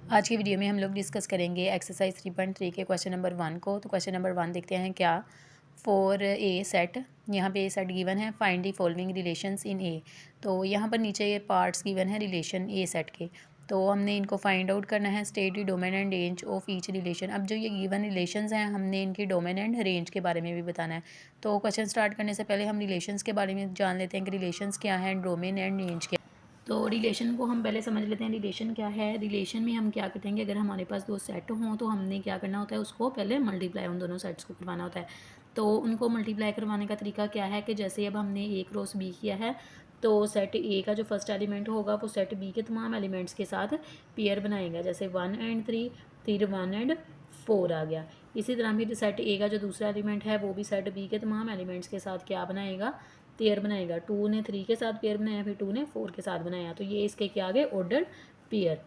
आज की वीडियो में हम लोग डिस्कस करेंगे एक्सरसाइज 3.3 के क्वेश्चन नंबर 1 को। तो क्वेश्चन नंबर 1 देखते हैं क्या। फॉर ए सेट, यहाँ पे ए सेट गिवन है, find the following relations in A. तो यहाँ पर नीचे ये पार्ट्स गिवन है रिलेशन ए सेट के, तो हमने इनको फाइंड आउट करना है। State the domain and range of each relation. अब जो ये गिवन रिलेशंस हैं हमने इनकी डोमेन एंड रेंज के बारे में भी बताना है। तो क्वेश्चन स्टार्ट करने से पहले हम रिलेशंस के बारे में जान लेते हैं कि रिलेशंस क्या है, डोमेन एंड रेंज क्या। तो रिलेशन को हम पहले समझ लेते हैं, रिलेशन क्या है। रिलेशन में हम क्या करेंगे, अगर हमारे पास दो सेट हों तो हमने क्या करना होता है, उसको पहले मल्टीप्लाई उन दोनों सेट्स को करवाना होता है। तो उनको मल्टीप्लाई करवाने का तरीका क्या है कि जैसे अब हमने ए क्रॉस बी किया है, तो सेट ए का जो फर्स्ट एलिमेंट होगा वो सेट बी के तमाम एलिमेंट्स के साथ पेयर बनाएगा। जैसे 1 एंड 3, फिर 1 एंड 4 आ गया। इसी तरह फिर सेट ए का जो दूसरा एलिमेंट है वो भी सेट बी के तमाम एलिमेंट्स के साथ क्या बनाएगा, पेयर बनाएगा। 2 ने 3 के साथ पेयर बनाया, फिर 2 ने 4 के साथ बनाया, तो ये इसके क्या आ गए, ऑर्डर पेयर।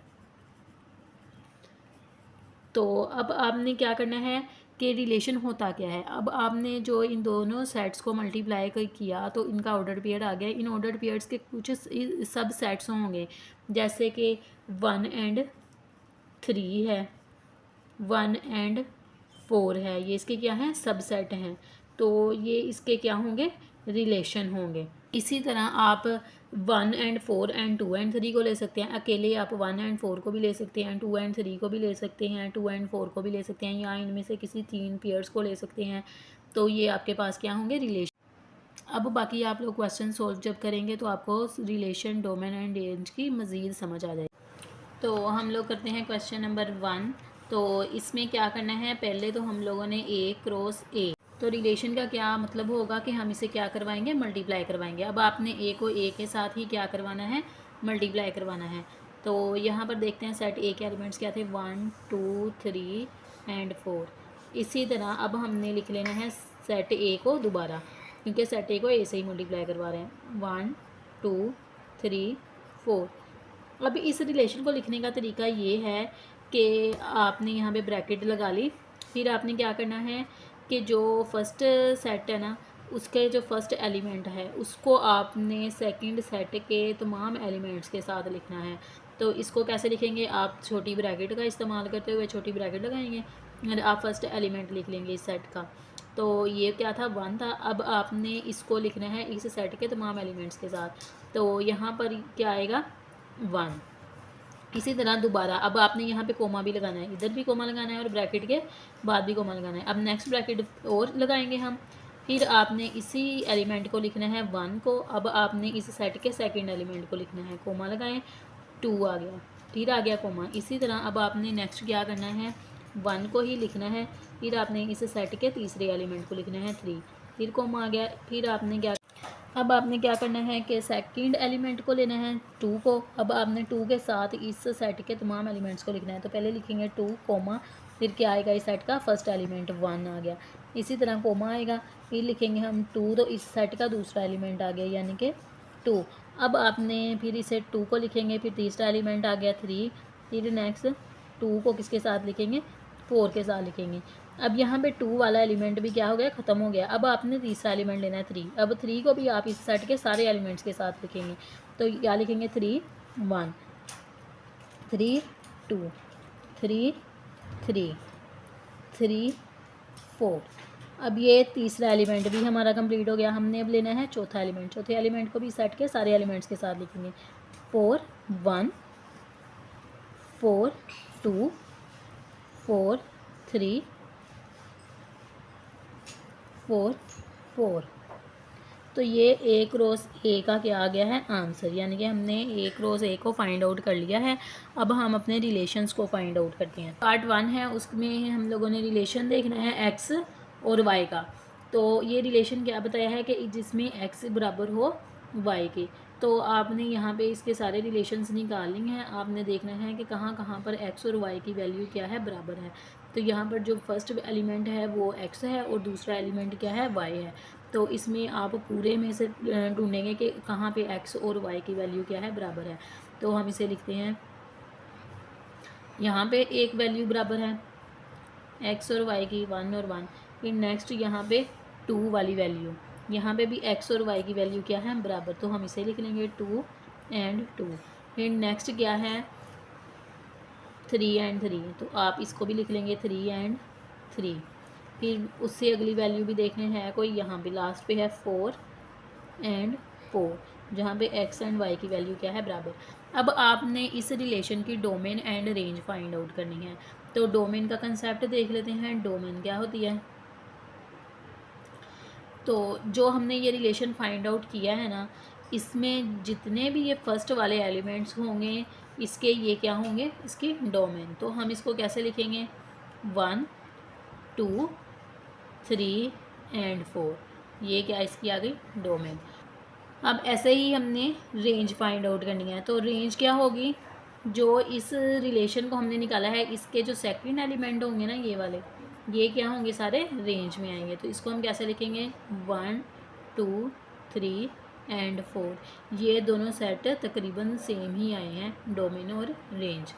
तो अब आपने क्या करना है कि रिलेशन होता क्या है। अब आपने जो इन दोनों सेट्स को मल्टीप्लाई किया तो इनका ऑर्डर पेयर आ गया। इन ऑर्डर पेयर्स के कुछ सब सेट्स होंगे, जैसे कि 1 एंड 3 है, 1 एंड 4 है, ये इसके क्या हैं, सब सेट हैं। तो ये इसके क्या होंगे, रिलेशन होंगे। इसी तरह आप 1 एंड 4 एंड 2 एंड 3 को ले सकते हैं। अकेले आप 1 एंड 4 को भी ले सकते हैं, 2 एंड 3 को भी ले सकते हैं, 2 एंड 4 को भी ले सकते हैं, या इनमें से किसी 3 पेयर्स को ले सकते हैं। तो ये आपके पास क्या होंगे, रिलेशन। अब बाकी आप लोग क्वेश्चन सोल्व जब करेंगे तो आपको रिलेशन, डोमेन एंड रेंज की मज़ीद समझ आ जाएगी। तो हम लोग करते हैं क्वेश्चन नंबर 1। तो इसमें क्या करना है, पहले तो हम लोगों ने ए क्रॉस ए, तो रिलेशन का क्या मतलब होगा कि हम इसे क्या करवाएंगे, मल्टीप्लाई करवाएंगे। अब आपने ए को ए के साथ ही क्या करवाना है, मल्टीप्लाई करवाना है। तो यहाँ पर देखते हैं सेट ए के एलिमेंट्स क्या थे, 1 2 3 एंड 4। इसी तरह अब हमने लिख लेना है सेट ए को दोबारा, क्योंकि सेट ए को ए से ही मल्टीप्लाई करवा रहे हैं। 1 2 3 4। अब इस रिलेशन को लिखने का तरीका ये है कि आपने यहाँ पे ब्रैकेट लगा ली, फिर आपने क्या करना है कि जो फर्स्ट सेट है ना, उसके जो फर्स्ट एलिमेंट है उसको आपने सेकंड सेट के तमाम एलिमेंट्स के साथ लिखना है। तो इसको कैसे लिखेंगे, आप छोटी ब्रैकेट का इस्तेमाल करते हुए छोटी ब्रैकेट लगाएंगे और आप फर्स्ट एलिमेंट लिख लेंगे इस सेट का। तो ये क्या था, 1 था। अब आपने इसको लिखना है इस सेट के तमाम एलिमेंट्स के साथ, तो यहाँ पर क्या आएगा, 1। इसी तरह दोबारा अब आपने यहाँ पे कोमा भी लगाना है, इधर भी कोमा लगाना है और ब्रैकेट के बाद भी कोमा लगाना है। अब नेक्स्ट ब्रैकेट और लगाएंगे हम, फिर आपने इसी एलिमेंट को लिखना है 1 को। अब आपने इस सेट के सेकंड एलिमेंट को लिखना है, कोमा लगाएं, 2 आ गया, फिर आ गया कोमा। इसी तरह अब आपने नेक्स्ट क्या करना है, 1 को ही लिखना है, फिर आपने इस सेट के तीसरे एलिमेंट को लिखना है 3, फिर कोमा आ गया। फिर आपने क्या, अब आपने क्या करना है कि सेकंड एलिमेंट को लेना है 2 को। अब आपने 2 के साथ इस सेट के तमाम एलिमेंट्स को लिखना है, तो पहले लिखेंगे 2 कोमा, फिर क्या आएगा, इस सेट का फर्स्ट एलिमेंट 1 आ गया। इसी तरह कोमा आएगा, फिर लिखेंगे हम 2, तो इस सेट का दूसरा एलिमेंट आ गया यानी कि 2। अब आपने फिर इसे 2 को लिखेंगे, फिर तीसरा एलिमेंट आ गया 3, फिर नेक्स्ट 2 को किसके साथ लिखेंगे, 4 के साथ लिखेंगे। अब यहाँ पे 2 वाला एलिमेंट भी क्या हो गया, ख़त्म हो गया। अब आपने तीसरा एलिमेंट लेना है 3। अब 3 को भी आप इस सेट के सारे एलिमेंट्स के साथ लिखेंगे, तो क्या लिखेंगे, 3 1 3 2 3 3 3 4। अब ये तीसरा एलिमेंट भी हमारा कंप्लीट हो गया। हमने अब लेना है चौथा एलिमेंट, चौथे एलिमेंट को भी सेट के सारे एलिमेंट्स के साथ लिखेंगे, 4 1 4 2 4 3 4 4। तो ये ए क्रॉस ए का क्या आ गया है, आंसर, यानी कि हमने ए क्रॉस ए को फाइंड आउट कर लिया है। अब हम अपने रिलेशंस को फाइंड आउट करते हैं। पार्ट 1 है, उसमें हम लोगों ने रिलेशन देखना है एक्स और वाई का। तो ये रिलेशन क्या बताया है कि जिसमें एक्स बराबर हो वाई के। तो आपने यहाँ पे इसके सारे रिलेशंस निकालनी हैं। आपने देखना है कि कहाँ कहाँ पर एक्स और वाई की वैल्यू क्या है, बराबर है। तो यहाँ पर जो फर्स्ट एलिमेंट है वो एक्स है और दूसरा एलिमेंट क्या है, वाई है। तो इसमें आप पूरे में से ढूंढेंगे कि कहाँ पे एक्स और वाई की वैल्यू क्या है, बराबर है। तो हम इसे लिखते हैं, यहाँ पे एक वैल्यू बराबर है एक्स और वाई की, 1 और 1। फिर नेक्स्ट यहाँ पे 2 वाली वैल्यू, यहाँ पे भी एक्स और वाई की वैल्यू क्या है, बराबर। तो हम इसे लिख लेंगे 2 एंड 2। फिर नेक्स्ट क्या है, 3 एंड 3, तो आप इसको भी लिख लेंगे 3 एंड 3। फिर उससे अगली वैल्यू भी देखने हैं कोई, यहाँ पे लास्ट पे है 4 एंड 4, जहाँ पे x एंड y की वैल्यू क्या है बराबर। अब आपने इस रिलेशन की domain and range find out करनी है। तो डोमेन का कंसेप्ट देख लेते हैं, डोमेन क्या होती है। तो जो हमने ये रिलेशन फाइंड आउट किया है ना, इसमें जितने भी ये फर्स्ट वाले एलिमेंट्स होंगे इसके ये क्या होंगे, इसकी डोमेन। तो हम इसको कैसे लिखेंगे, 1 2 3 एंड 4, ये क्या इसकी आ गई डोमेन। अब ऐसे ही हमने रेंज फाइंड आउट करनी है। तो रेंज क्या होगी, जो इस रिलेशन को हमने निकाला है इसके जो सेकंड एलिमेंट होंगे ना ये वाले, ये क्या होंगे सारे रेंज में आएंगे। तो इसको हम कैसे लिखेंगे, 1 2 3 एंड 4, ये दोनों सेट तकरीबन सेम ही आए हैं, डोमेन और रेंज।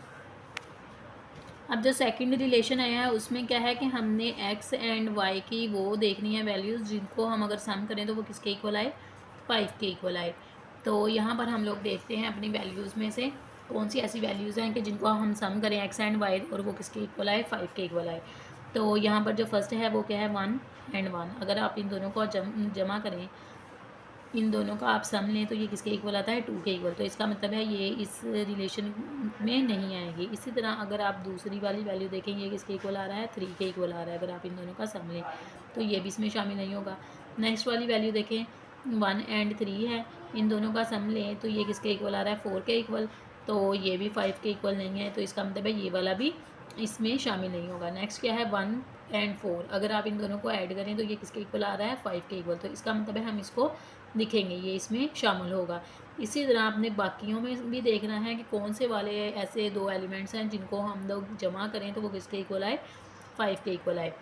अब जो सेकंड रिलेशन आया है उसमें क्या है कि हमने एक्स एंड वाई की वो देखनी है वैल्यूज़, जिनको हम अगर सम करें तो वो किसके इक्वल आए, 5 के इक्वल आए। तो यहाँ पर हम लोग देखते हैं अपनी वैल्यूज़ में से कौन सी ऐसी वैल्यूज़ हैं कि जिनको हम सम करें एक्स एंड वाई और वो किसके इक्वल आए, 5 के इक्वल आए। तो यहाँ पर जो फर्स्ट है वो क्या है, 1 एंड 1। अगर आप इन दोनों को जमा करें, इन दोनों का आप सम लें तो ये किसके इक्वल आता है, 2 के इक्वल। तो इसका मतलब है ये इस रिलेशन में नहीं आएगी। इसी तरह अगर आप दूसरी वाली वैल्यू देखें, ये किसके इक्वल आ रहा है, 3 के इक्वल आ रहा है। अगर आप इन दोनों का सम लें तो ये भी इसमें शामिल नहीं होगा। नेक्स्ट वाली वैल्यू देखें, 1 एंड 3 है, इन दोनों का सम लें तो ये किसके इक्वल आ रहा है, 4 के इक्वल। तो ये भी 5 के इक्वल नहीं है, तो इसका मतलब है ये वाला भी इसमें शामिल नहीं होगा। नेक्स्ट क्या है, 1 एंड 4, अगर आप इन दोनों को ऐड करें तो ये किसके इक्वल आ रहा है, 5 के इक्वल। तो इसका मतलब है हम इसको लिखेंगे, ये इसमें शामिल होगा। इसी तरह आपने बाकियों में भी देखना है कि कौन से वाले ऐसे दो एलिमेंट्स हैं जिनको हम लोग जमा करें तो वो किसके इक्वल आए, 5 के इक्वल आए।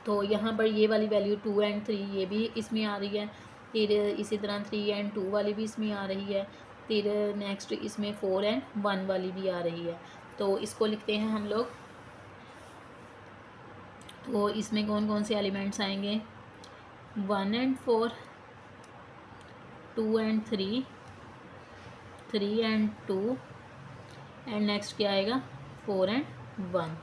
तो यहाँ पर ये वाली वैल्यू 2 एंड 3 ये भी इसमें आ रही है। फिर इसी तरह 3 एंड 2 वाली भी इसमें आ रही है। फिर नेक्स्ट इसमें 4 एंड 1 वाली भी आ रही है। तो इसको लिखते हैं हम लोग। तो इसमें कौन कौन से एलिमेंट्स आएंगे, 1 and 4, 2 and 3, 3 and 2 and next क्या आएगा, 4 एंड 1।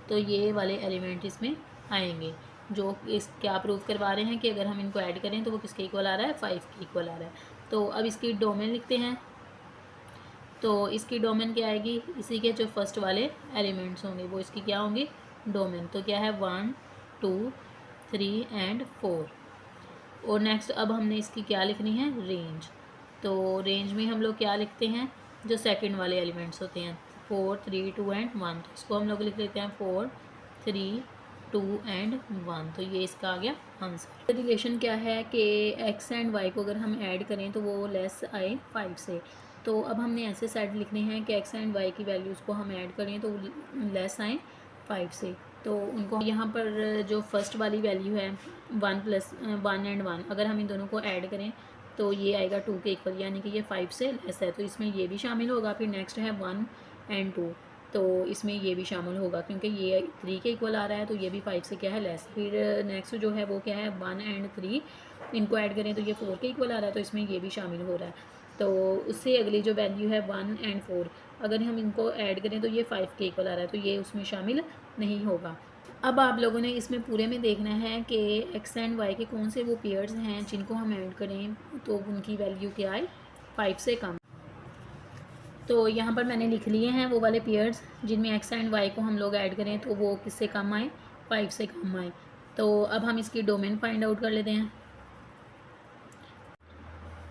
तो ये वाले एलिमेंट इसमें आएंगे, जो इस क्या प्रूव करवा रहे हैं कि अगर हम इनको ऐड करें तो वो किसके इक्वल आ रहा है, 5 के इक्वल आ रहा है। तो अब इसकी डोमेन लिखते हैं। तो इसकी डोमेन क्या आएगी, इसी के जो फर्स्ट वाले एलिमेंट्स होंगे वो इसकी क्या होंगे, डोमेन। तो क्या है, 1 2 3 एंड 4। और नेक्स्ट अब हमने इसकी क्या लिखनी है, रेंज। तो रेंज में हम लोग क्या लिखते हैं, जो सेकंड वाले एलिमेंट्स होते हैं, 4 3 2 एंड 1। तो इसको हम लोग लिख लेते हैं 4 3 2 एंड 1। तो ये इसका आ गया आंसर। रिलेशन क्या है कि एक्स एंड वाई को अगर हम ऐड करें तो वो लेस आए 5 से। तो अब हमने ऐसे सेट लिखने हैं कि एक्स एंड वाई की वैल्यूज़ को हम ऐड करें तो लेस आए 5 से। तो उनको यहाँ पर जो फर्स्ट वाली वैल्यू है 1 एंड 1, अगर हम इन दोनों को ऐड करें तो ये आएगा 2 के इक्वल, यानी कि ये 5 से लेस है, तो इसमें ये भी शामिल होगा। फिर नेक्स्ट है 1 एंड 2, तो इसमें ये भी शामिल होगा क्योंकि ये 3 के इक्वल आ रहा है, तो ये भी 5 से क्या है, लेस। फिर नेक्स्ट जो है वो क्या है, 1 एंड 3, इनको ऐड करें तो ये 4 के इक्वल आ रहा है, तो इसमें ये भी शामिल हो रहा है। तो उससे अगली जो वैल्यू है 1 एंड 4, अगर हम इनको ऐड करें तो ये 5 के इक्वल आ रहा है, तो ये उसमें शामिल नहीं होगा। अब आप लोगों ने इसमें पूरे में देखना है कि एक्स एंड वाई के कौन से वो पेयर्स हैं जिनको हम ऐड करें तो उनकी वैल्यू क्या आए, 5 से कम। तो यहाँ पर मैंने लिख लिए हैं वो वाले पेयर्स जिनमें एक्स एंड वाई को हम लोग ऐड करें तो वो किससे कम आए, 5 से कम आए। तो अब हम इसकी डोमेन फाइंड आउट कर लेते हैं।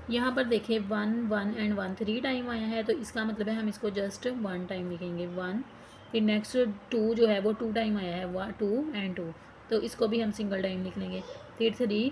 यहाँ पर देखिए 1 1 एंड 1 3 टाइम आया है, तो इसका मतलब है हम इसको जस्ट 1 टाइम लिखेंगे, 1। फिर नेक्स्ट 2 जो है वो 2 टाइम आया है, 2 एंड 2, तो इसको भी हम सिंगल टाइम लिख लेंगे। फिर 3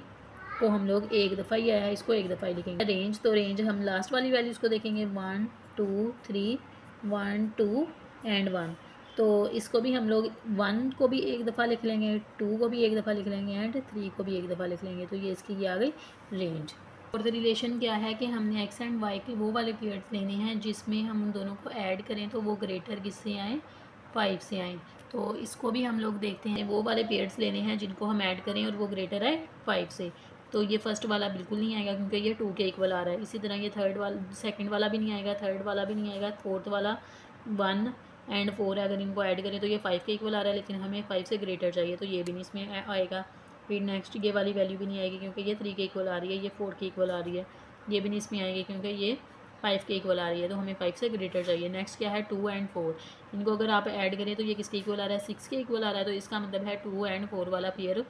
को हम लोग एक दफ़ा ही आया है, इसको एक दफ़ा ही लिखेंगे। रेंज, तो रेंज हम लास्ट वाली वैल्यूज़ को देखेंगे, 1 2 3 1 2 एंड 1। तो इसको भी हम लोग 1 को भी एक दफ़ा लिख लेंगे, 2 को भी एक दफ़ा लिख लेंगे एंड 3 को भी एक दफ़ा लिख लेंगे। तो ये इसकी ये आ गई रेंज। और द रिलेशन क्या है कि हमने एक्स एंड वाई के वो वाले पेयर्स लेने हैं जिसमें हम उन दोनों को ऐड करें तो वो ग्रेटर किससे आए, 5 से आए। तो इसको भी हम लोग देखते हैं, वो वाले पेयर्स लेने हैं जिनको हम ऐड करें और वो ग्रेटर आए 5 से। तो ये फर्स्ट वाला बिल्कुल नहीं आएगा क्योंकि ये 2 के इक्वल आ रहा है। इसी तरह ये थर्ड वाला, सेकंड वाला भी नहीं आएगा, थर्ड वाला भी नहीं आएगा, फोर्थ वाला 1 एंड 4 है, अगर इनको ऐड करें तो ये 5 के इक्वल आ रहा है, लेकिन हमें 5 से ग्रेटर चाहिए, तो ये भी नहीं इसमें आएगा। फिर नेक्स्ट ये वाली वैल्यू भी नहीं आएगी क्योंकि ये 3 के इक्वल आ रही है, ये 4 के इक्वल आ रही है, ये भी नहीं इसमें आएगी क्योंकि ये 5 के इक्वल आ रही है, तो हमें 5 से ग्रेटर चाहिए। नेक्स्ट क्या है 2 एंड 4, इनको अगर आप ऐड करें तो ये किसके इक्वल आ रहा है, 6 के इक्वल आ रहा है, तो इसका मतलब है 2 एंड 4 वाला पेयर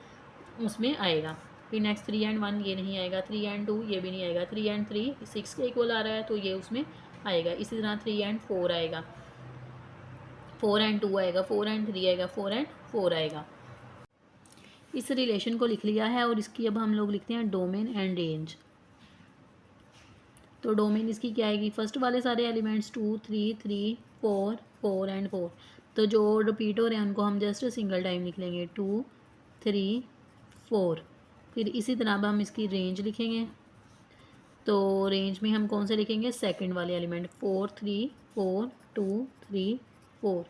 उसमें आएगा। फिर नेक्स्ट 3 एंड 1 ये नहीं आएगा, 3 एंड 2 ये भी नहीं आएगा, 3 एंड 3 6 के इक्वल आ रहा है, तो ये उसमें आएगा। इसी तरह 3 एंड 4 आएगा, 4 एंड 2 आएगा, 4 एंड 3 आएगा, 4 एंड 4 आएगा। इस रिलेशन को लिख लिया है और इसकी अब हम लोग लिखते हैं डोमेन एंड रेंज। तो डोमेन इसकी क्या आएगी, फर्स्ट वाले सारे एलिमेंट्स 2 3 3 4 4 एंड 4, तो जो रिपीट हो रहे हैं उनको हम जस्ट सिंगल टाइम लिख लेंगे 2 3 4। फिर इसी तरह अब हम इसकी रेंज लिखेंगे, तो रेंज में हम कौन से लिखेंगे, सेकंड वाले एलिमेंट 4 3 4 2 3 4।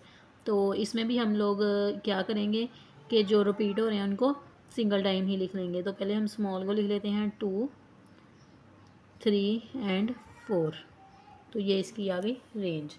तो इसमें भी हम लोग क्या करेंगे कि जो रिपीट हो रहे हैं उनको सिंगल टाइम ही लिख लेंगे। तो पहले हम स्मॉल को लिख लेते हैं 2 3 एंड 4, तो ये इसकी आ गई रेंज।